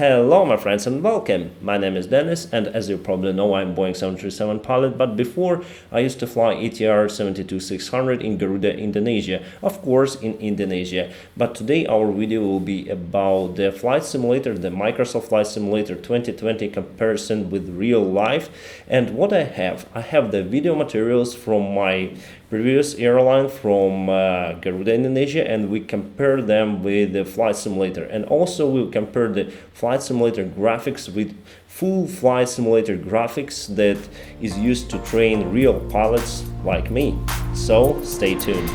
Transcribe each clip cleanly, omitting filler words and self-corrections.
Hello my friends and welcome. My name is Dennis and as you probably know I'm Boeing 737 pilot, but before I used to fly ETR 72600 in Garuda Indonesia, of course in Indonesia. But today our video will be about the flight simulator, the Microsoft Flight Simulator 2020 comparison with real life. And what I have the video materials from my previous airline from Garuda Indonesia, and we compare them with the flight simulator, and also we'll compare the flight simulator graphics with full flight simulator graphics that is used to train real pilots like me. So stay tuned.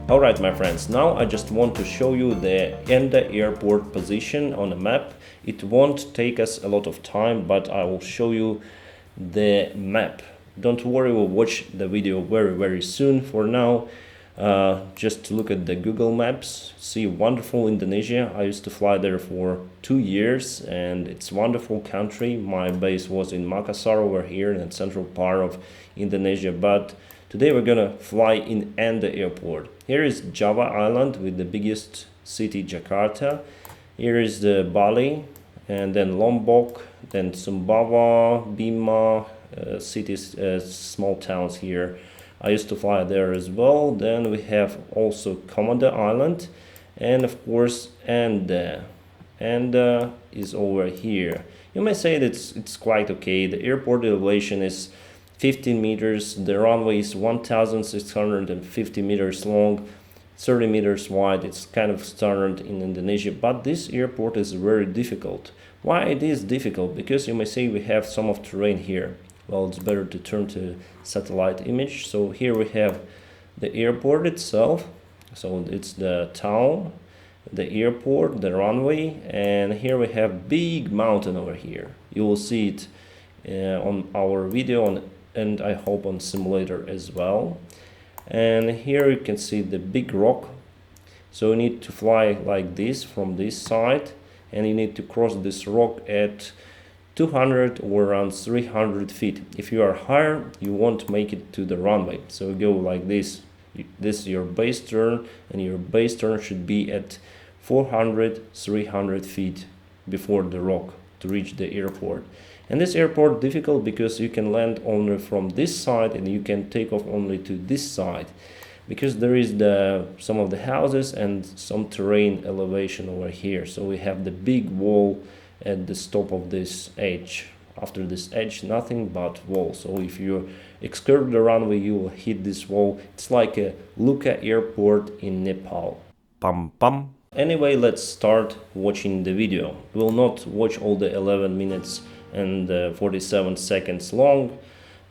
Alright my friends, now I just want to show you the Ende airport position on a map. It won't take us a lot of time, but I will show you the map. Don't worry, we'll watch the video very soon. For now, just look at the Google Maps, see wonderful Indonesia. I used to fly there for 2 years and it's a wonderful country. My base was in Makassar over here in the central part of Indonesia, but today we're gonna fly in Ende airport. Here is Java Island with the biggest city, Jakarta. Here is the Bali, and then Lombok, then Sumbawa, Bima, cities, small towns here. I used to fly there as well. Then we have also Komodo Island, and of course Ende. Ende is over here. You may say that it's quite okay. The airport elevation is 15 meters, the runway is 1,650 meters long, 30 meters wide. It's kind of standard in Indonesia, but this airport is very difficult. Why it is difficult? Because you may say we have some of terrain here. Well, it's better to turn to satellite image. So here we have the airport itself. So it's the town, the airport, the runway, and here we have big mountain over here. You will see it on our video and I hope on simulator as well. And here you can see the big rock. So you need to fly like this from this side, and you need to cross this rock at 200 or around 300 feet. If you are higher, you won't make it to the runway. So you go like this. This is your base turn, and your base turn should be at 400-300 feet before the rock to reach the airport. And this airport difficult because you can land only from this side and you can take off only to this side, because there is some of the houses and some terrain elevation over here. So we have the big wall at the top of this edge. After this edge, nothing but wall. So if you excurve the runway, you will hit this wall. It's like a Lukla airport in Nepal. Pam pam. Anyway, let's start watching the video. We will not watch all the 11 minutes and 47 seconds long,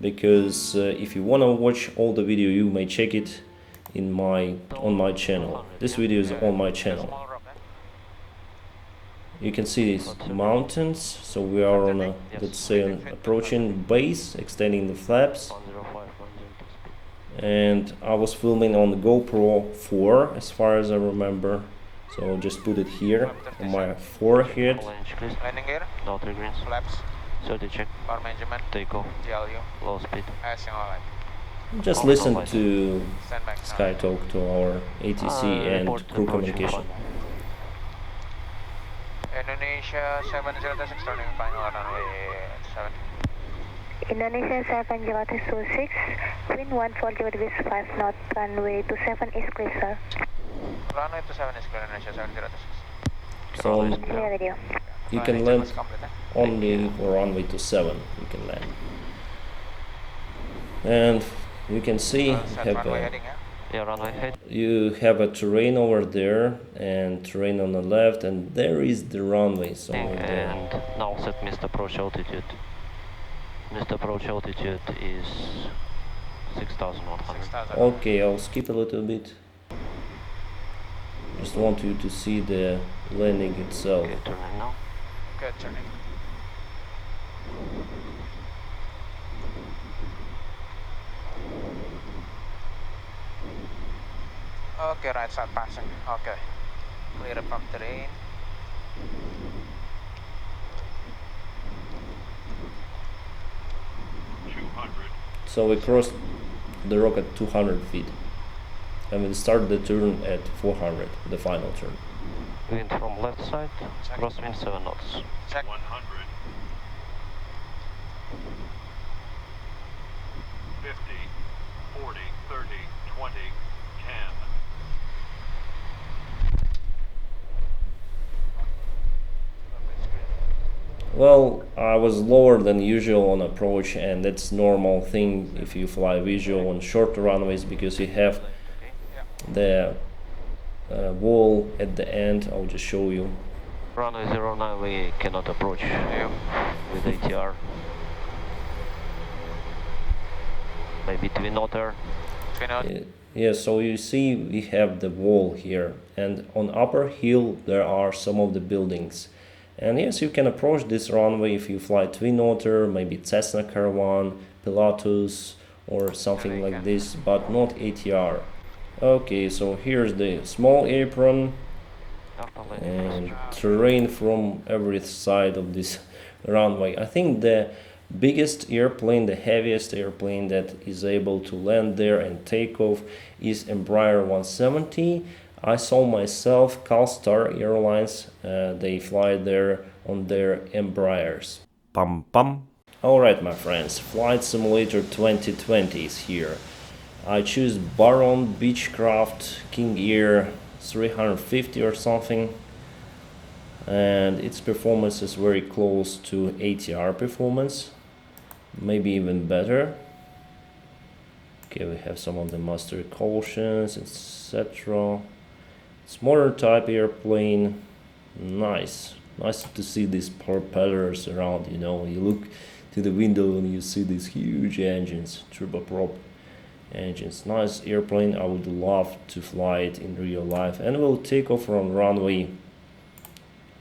because if you want to watch all the video, you may check it on my channel. This video is on my channel. You can see these mountains. So we are on a, let's say, an approaching base, extending the flaps. And I was filming on the GoPro 4 as far as I remember. So I'll just put it here on my forehead. Landing gear. No 3 greens. Flaps. So they check. Power management. Take off. GLU. Low speed. Alright. Just listen to SkyTalk, to our ATC and crew communication. Indonesia 706 turning final runway 7. Indonesia 706, wind 140 degrees 5 knot, runway 27 is clear, sir. Runway 27 is clear, Indonesia 706. So Clear video. you can land only for runway 27. You can land, and you can see you have a terrain over there and terrain on the left, and there is the runway. So and now set missed approach altitude. Missed approach altitude is 6,100. Okay, I'll skip a little bit. Just want you to see the landing itself. Okay, turning now. Good turning. Okay, right side passing. Okay. Clear from terrain. So we crossed the rock at 200 feet. and we'll start the turn at 400, the final turn. Wind from left side, crosswind 7 knots. Check. 100. 50, 40, 30, 20, 10. Well, I was lower than usual on approach, and that's normal thing if you fly visual on short runways, because you have the wall at the end. I'll just show you. Runway 09, we cannot approach with ATR. Maybe twin otter. Yeah, so you see we have the wall here, and on upper hill there are some of the buildings. And yes, you can approach this runway if you fly Twin Otter, maybe Cessna Caravan, Pilatus or something like this, but not ATR. Okay, so here's the small apron and terrain from every side of this runway. I think the biggest airplane, the heaviest airplane that is able to land there and take off is Embraer 170. I saw myself Calstar Airlines, they fly there on their Embraers. Pam pam. Alright my friends, Flight Simulator 2020 is here. I choose Baron Beechcraft King Air 350 or something, and its performance is very close to ATR performance, maybe even better. Okay, we have some of the master cautions, etc. It's modern type airplane. Nice to see these propellers around, you know. You look to the window and you see these huge engines, turboprop engines. Nice airplane. I would love to fly it in real life. And we'll take off from runway.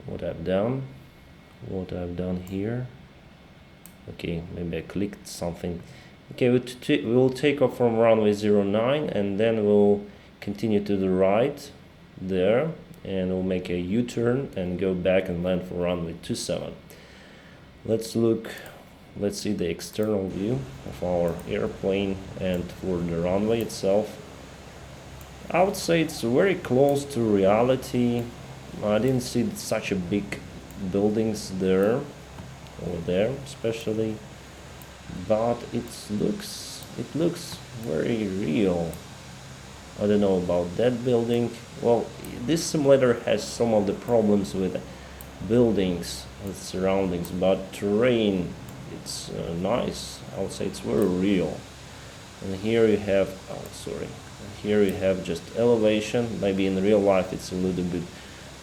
What I've done here. Okay, maybe I clicked something. Okay, we'll take off from runway 09, and then we'll continue to the right there, and we'll make a U-turn and go back and land for runway 27. Let's see the external view of our airplane and for the runway itself. I would say it's very close to reality. I didn't see such a big buildings there, over there especially, but it looks very real. I don't know about that building. Well, this simulator has some of the problems with buildings and surroundings, but terrain, it's nice. I would say it's very real. And here you have, here you have just elevation. Maybe in real life it's a little bit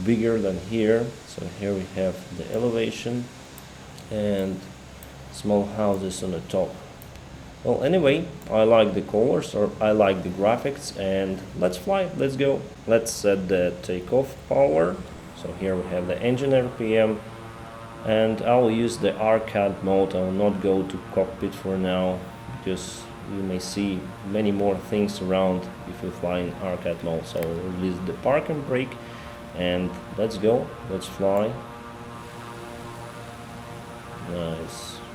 bigger than here. So here we have the elevation and small houses on the top. Well, anyway, I like the colors, or I like the graphics, and let's fly, let's go. Let's set the takeoff power. So here we have the engine RPM, and I'll use the arcade mode. I will not go to cockpit for now, because you may see many more things around if you fly in arcade mode. So I'll release the park and brake, and let's go, let's fly.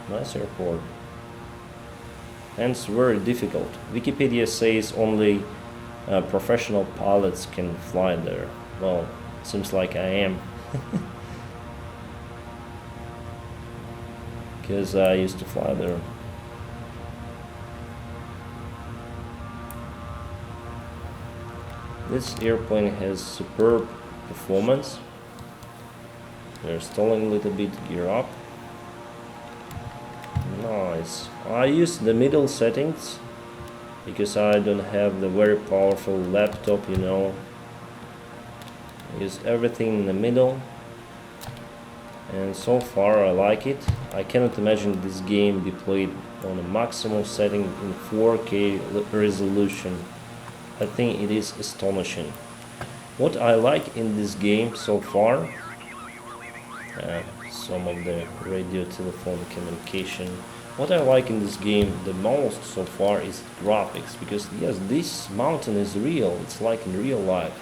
Nice airport. And it's very difficult. Wikipedia says only professional pilots can fly there. Well, seems like I am. Because I used to fly there. This airplane has superb performance. They're stalling a little bit, gear up. Nice. I use the middle settings because I don't have the very powerful laptop, you know. I use everything in the middle, and so far I like it. I cannot imagine this game be played on a maximum setting in 4K resolution. I think it is astonishing. What I like in this game so far, some of the radio telephone communication. What I like in this game the most so far is graphics, because yes, this mountain is real, it's like in real life.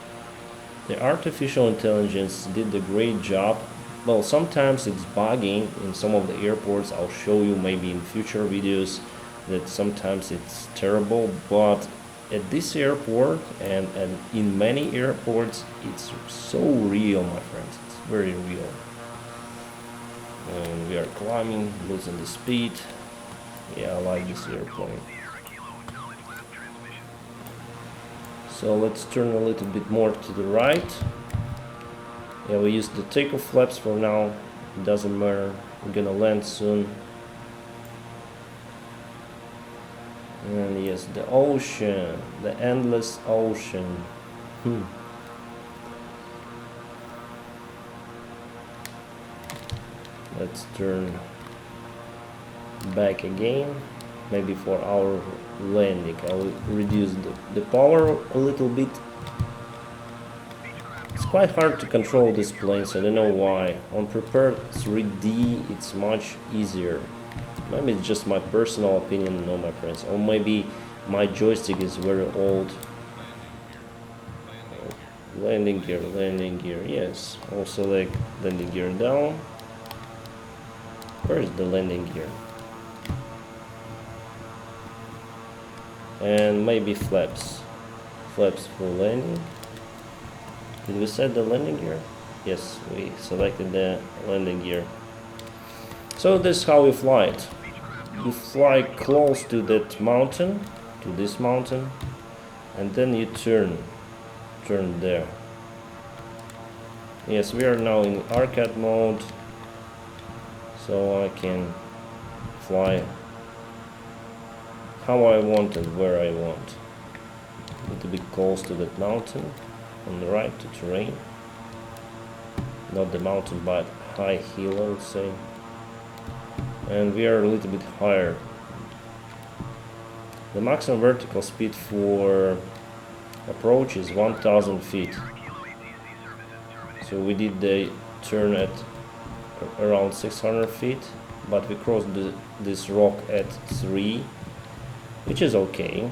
The artificial intelligence did a great job. Well, sometimes it's bugging in some of the airports. I'll show you maybe in future videos that sometimes it's terrible, but at this airport and in many airports, it's so real, my friends. It's very real. And we are climbing, losing the speed. Yeah, I like this airplane. So let's turn a little bit more to the right. Yeah, we use the takeoff flaps for now. It doesn't matter. We're gonna land soon. And yes, the ocean, the endless ocean. Let's turn back again, maybe for our landing. I will reduce the power a little bit. It's quite hard to control these planes, I don't know why. On prepared 3D it's much easier. Maybe it's just my personal opinion, no my friends. Or maybe my joystick is very old. Landing gear, yes. Also like landing gear down. Where is the landing gear? And maybe flaps. Flaps for landing. Did we set the landing gear? Yes, we selected the landing gear. So this is how we fly it. You fly close to that mountain, to this mountain, and then you turn there. Yes, we are now in arcade mode, so I can fly how I want and where I want. A little bit close to that mountain, on the right to terrain. Not the mountain, but high hill, I would say. And we are a little bit higher. The maximum vertical speed for approach is 1000 feet. So we did the turn at around 600 feet, but we crossed this rock at 3, which is okay.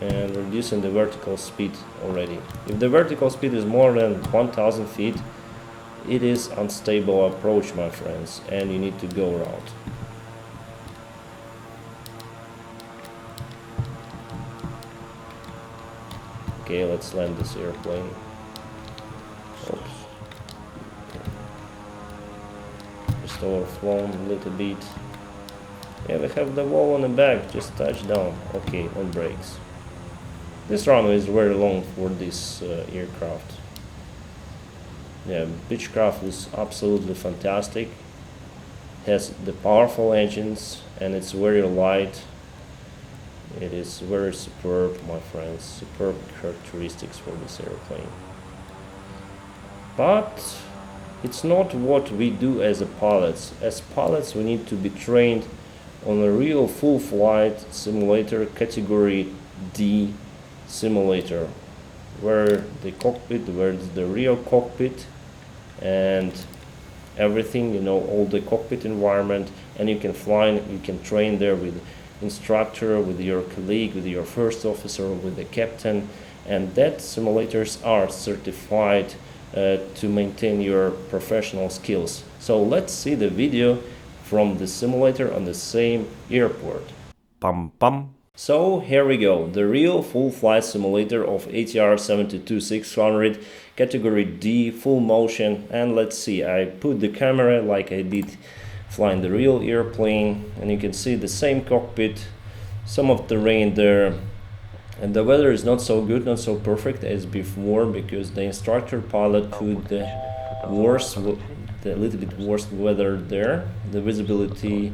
And reducing the vertical speed already. If the vertical speed is more than 1000 feet, it is unstable approach, my friends, and you need to go around. Okay, let's land this airplane. Oops. Just overflown a little bit. Yeah, we have the wall on the back, just touch down. Okay, on brakes. This runway is very long for this aircraft. Yeah, Beechcraft is absolutely fantastic. Has the powerful engines and it's very light. It is very superb, my friends. Superb characteristics for this airplane. But it's not what we do as a pilots. As pilots, we need to be trained on a real full flight simulator, category D simulator, where the real cockpit and everything, you know, all the cockpit environment, and you can fly, you can train there with instructor, with your colleague, with your first officer, with the captain, and that simulators are certified to maintain your professional skills. So let's see the video from the simulator on the same airport. Pam pam. So here we go, the real full flight simulator of ATR 72-600, category D, full motion, and let's see, I put the camera like I did flying the real airplane, and you can see the same cockpit, some of the rain there, and the weather is not so good, not so perfect as before, because the instructor pilot put the little bit worse weather there. The visibility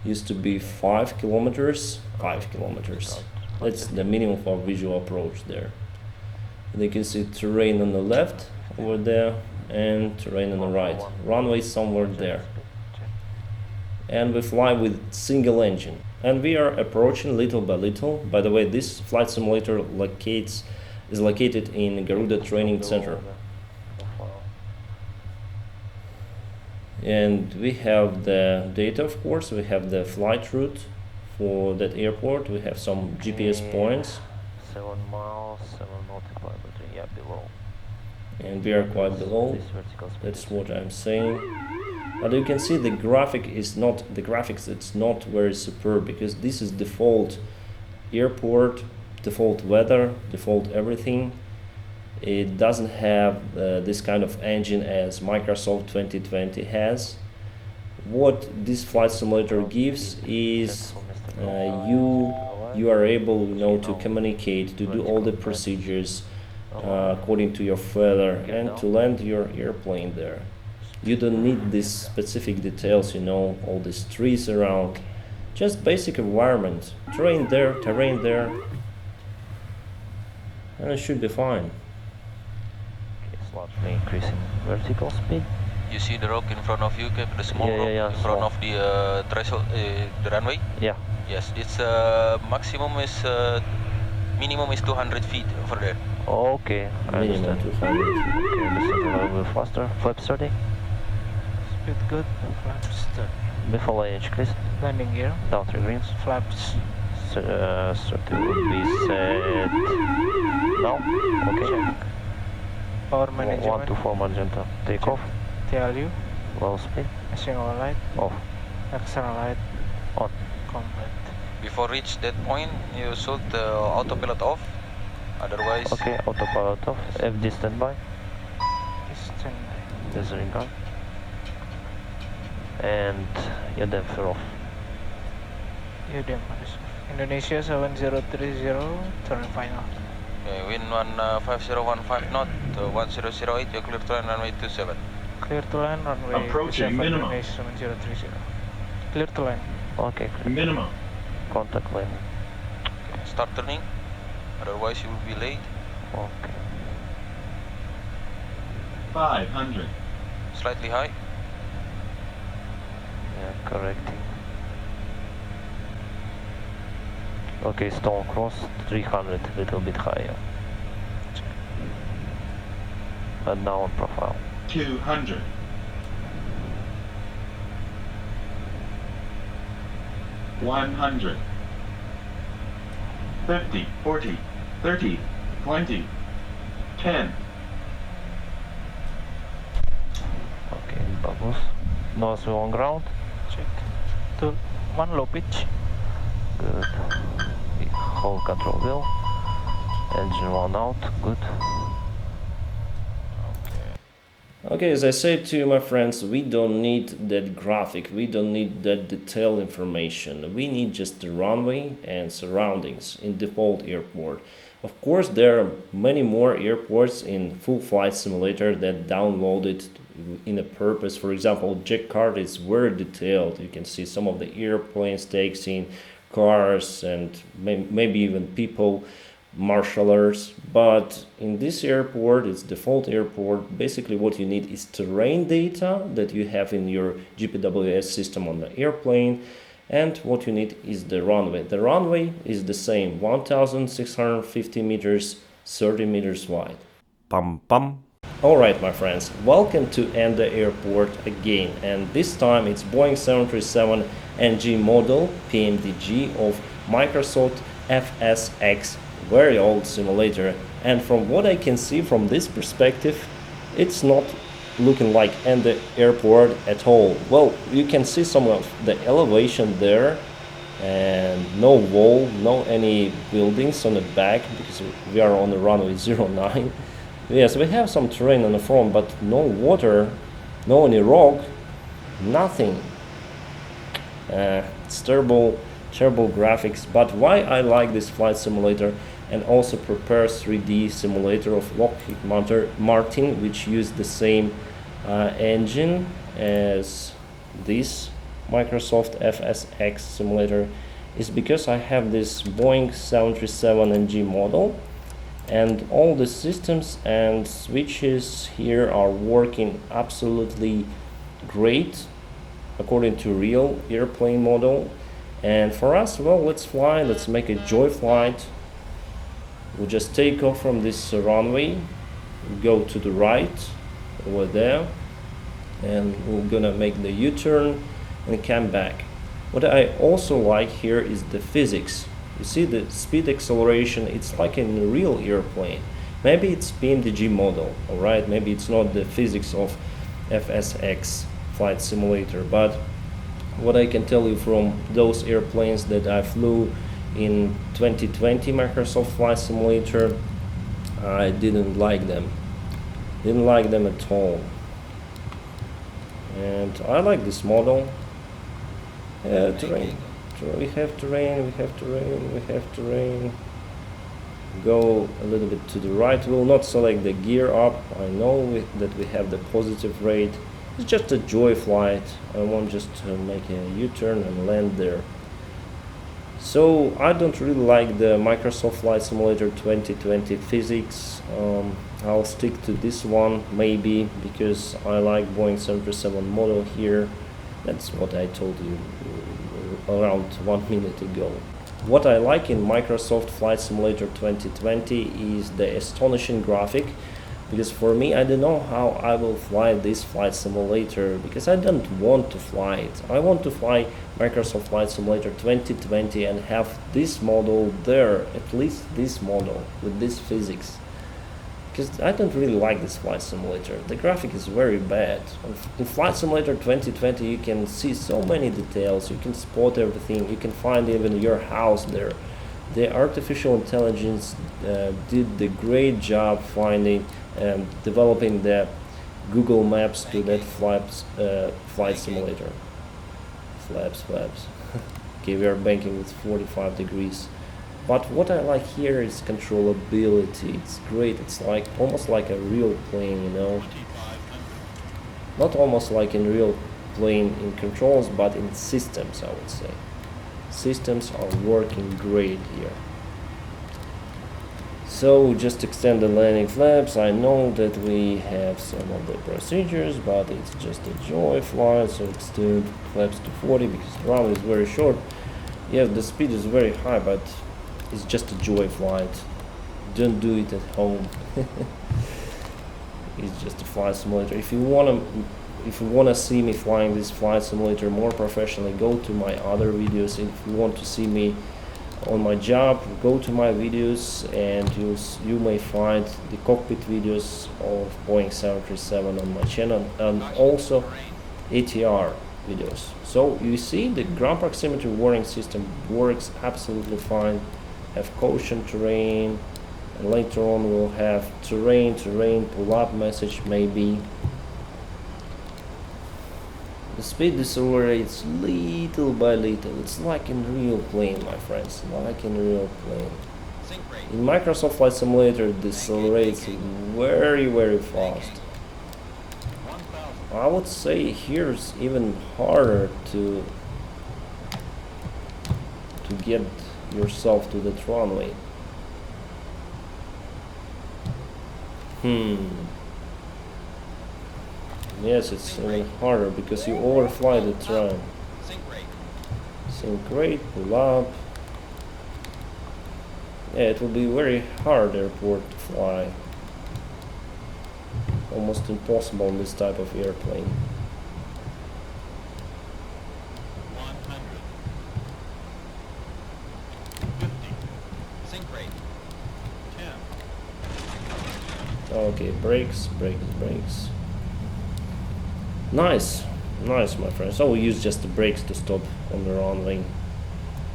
used to be 5 kilometers. That's the minimum for visual approach there. And you can see terrain on the left over there and terrain on the right. Runway somewhere there. And we fly with single engine. And we are approaching little by little. By the way, this flight simulator is located in Garuda Training Center. And we have the data, of course, we have the flight route for that airport, we have some GPS points. 7 miles, 7 nautical miles, yeah, below. And we are quite below, that's what I'm saying. But you can see the graphics, it's not very superb, because this is default airport default weather, default everything. It doesn't have this kind of engine as Microsoft 2020 has. What this flight simulator gives is you are able, to communicate, to do all the procedures according to your feather, and to land your airplane there. You don't need these specific details, all these trees around. Just basic environment, terrain there, and it should be fine. Slightly increasing vertical speed. You see the rock in front of you, the small Yeah, rock yeah, in front small. of the threshold, the runway? Yeah. Yes, it's minimum is 200 feet over there. Okay, I Minimum understand. 200. Okay, understand a little bit faster. Flaps ready. Speed good. Flaps. Before landing, please. Landing gear. Down 3 greens. Flaps. Starting will be set now. Okay. Power 1 management. to 4 magenta. Take off. TLU. Low speed. Single light. Off. External light. On. Complete. Before reach that point, you should autopilot off. Otherwise, Okay, autopilot off. FD standby. Standby. Disregard. And your damper off. UDM. Indonesia 7030. Turn final. wind 5015 knot, 1008, you clear to land runway 27. Clear to land runway Approaching 27 minimum. Indonesia 7030. Clear to land. Okay, Minimum. contact landing. Start turning, otherwise you will be late. Okay. 500. Slightly high. Yeah, correcting. Okay, stone cross 300, a little bit higher. But now on profile. 200. 100. 50, 40, 30, 20, 10. Okay, bubbles. Nose wheel on ground. Check. 2. 1 low pitch. Good. Hold control wheel. Engine 1 out. Good. Okay, as I said to you, my friends, we don't need that graphic, we don't need that detailed information. We need just the runway and surroundings in default airport. Of course, there are many more airports in full flight simulator that download it in a purpose. For example, Jakarta is very detailed. You can see some of the airplanes, taxiing, cars, and maybe even people, marshallers. But in this airport, it's default airport, basically what you need is terrain data that you have in your GPWS system on the airplane, and what you need is the runway. The runway is the same, 1650 meters, 30 meters wide. Pam pam. Alright, my friends, welcome to Ende Airport again, and this time it's Boeing 737 NG model PMDG of Microsoft FSX, very old simulator. And from what I can see from this perspective, it's not looking like Ende Airport at all. Well, you can see some of the elevation there, and no wall, no any buildings on the back, because we are on the runway 09. Yes, we have some terrain on the front, but no water, no any rock, nothing. It's terrible graphics. But why I like this flight simulator and also prepare 3D simulator of Lockheed Martin, which used the same engine as this Microsoft FSX simulator, is because I have this Boeing 737 NG model, and all the systems and switches here are working absolutely great according to real airplane model. And for us, well, let's fly, let's make a joy flight. We'll just take off from this runway, go to the right over there, and we're gonna make the U-turn and come back. What I also like here is the physics. You see the speed acceleration, it's like in a real airplane. Maybe it's PMDG model, alright? Maybe it's not the physics of FSX flight simulator, but what I can tell you from those airplanes that I flew in 2020 Microsoft Flight Simulator, I didn't like them. Didn't like them at all. And I like this model. Terrain. We have terrain, we have terrain, we have terrain. Go a little bit to the right. We'll not select the gear up. I know that we have the positive rate. It's just a joy flight. I want just to make a U-turn and land there. So I don't really like the Microsoft Flight Simulator 2020 physics. I'll stick to this one maybe because I like Boeing 737 model here. That's what I told you around 1 minute ago. What I like in Microsoft Flight Simulator 2020 is the astonishing graphic, because for me, I don't know how I will fly this flight simulator, because I don't want to fly it. I want to fly Microsoft Flight Simulator 2020 and have this model there, at least this model with this physics. Because I don't really like this flight simulator. The graphic is very bad. In Flight Simulator 2020 you can see so many details, you can spot everything, you can find even your house there. The artificial intelligence did the great job finding and developing the Google Maps to that flight simulator. Flaps. Okay, we are banking with 45 degrees. But what I like here is controllability. It's great. It's like almost like a real plane, you know. Not almost like in real plane in controls, but in systems, I would say. Systems are working great here. So just extend the landing flaps. I know that we have some of the procedures, but it's just a joy flight. So extend flaps to 40 because the runway is very short. Yes, the speed is very high, but it's just a joy flight. Don't do it at home. It's just a flight simulator. If you wanna see me flying this flight simulator more professionally, go to my other videos. If you want to see me on my job, go to my videos, and you may find the cockpit videos of Boeing 737 on my channel, and also ATR videos. So you see the ground proximity warning system works absolutely fine. Have caution terrain, and later on we'll have terrain pull up message maybe. The speed decelerates little by little. It's like in real plane, my friends, like in real plane. In Microsoft Flight Simulator it decelerates very fast. I would say here's even harder to get yourself to the runway. Yes, it's even harder because you overfly the terrain. Sink rate, pull up. Yeah, it will be very hard airport to fly. Almost impossible on this type of airplane. 100. 50. Sink rate. 10. Okay, brakes. Nice, my friend. So we use just the brakes to stop on the runway.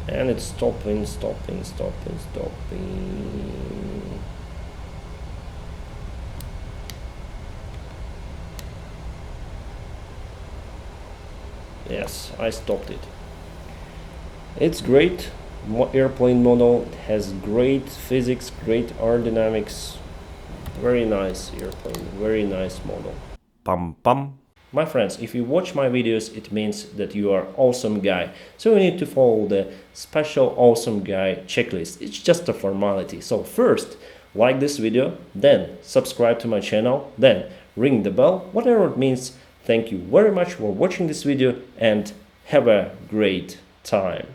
And it's stopping. Yes, I stopped it. It's great airplane model. It has great physics, great aerodynamics. Very nice airplane, very nice model. Pam. My friends, if you watch my videos, it means that you are awesome guy. So you need to follow the special awesome guy checklist. It's just a formality. So first, like this video, then subscribe to my channel, then ring the bell, whatever it means. Thank you very much for watching this video and have a great time.